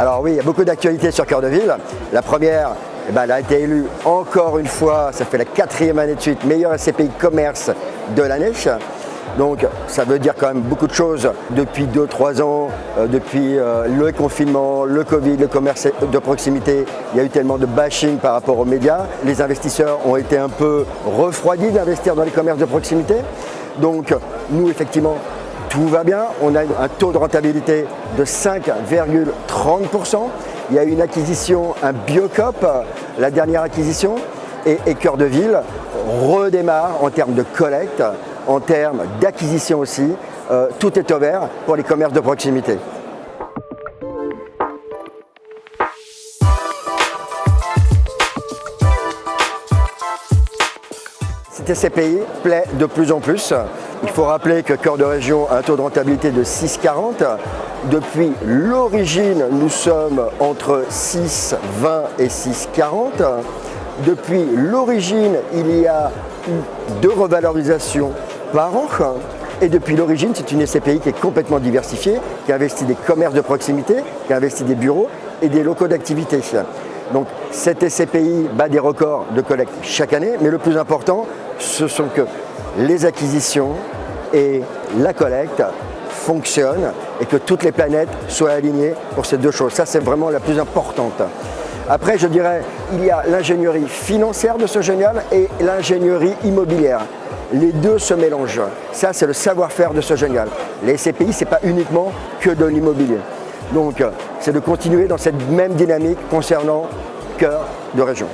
Alors oui, il y a beaucoup d'actualités sur Cœur de Ville. La première, elle a été élue encore une fois, ça fait la 4e année de suite, meilleure SCPI commerce de l'année. Donc ça veut dire quand même beaucoup de choses depuis 2-3 ans, depuis le confinement, le Covid, le commerce de proximité. Il y a eu tellement de bashing par rapport aux médias. Les investisseurs ont été un peu refroidis d'investir dans les commerces de proximité. Donc nous, effectivement, tout va bien, on a un taux de rentabilité de 5,30%. Il y a eu une acquisition, un Biocop, la dernière acquisition, et Cœur de Ville redémarre en termes de collecte, en termes d'acquisition aussi. Tout est ouvert pour les commerces de proximité. Cette SCPI plaît de plus en plus. Il faut rappeler que Cœur de Région a un taux de rentabilité de 6,40. Depuis l'origine, nous sommes entre 6,20 et 6,40. Depuis l'origine, il y a eu 2 revalorisations par an. Et depuis l'origine, c'est une SCPI qui est complètement diversifiée, qui investit des commerces de proximité, qui investit des bureaux et des locaux d'activité. Donc cette SCPI bat des records de collecte chaque année, mais le plus important, ce sont que les acquisitions et la collecte fonctionnent et que toutes les planètes soient alignées pour ces 2 choses. Ça, c'est vraiment la plus importante. Après, je dirais, il y a l'ingénierie financière de ce génial et l'ingénierie immobilière. Les 2 se mélangent. Ça, c'est le savoir-faire de ce génial. Les SCPI, ce n'est pas uniquement que de l'immobilier. Donc, c'est de continuer dans cette même dynamique concernant Cœur de Région.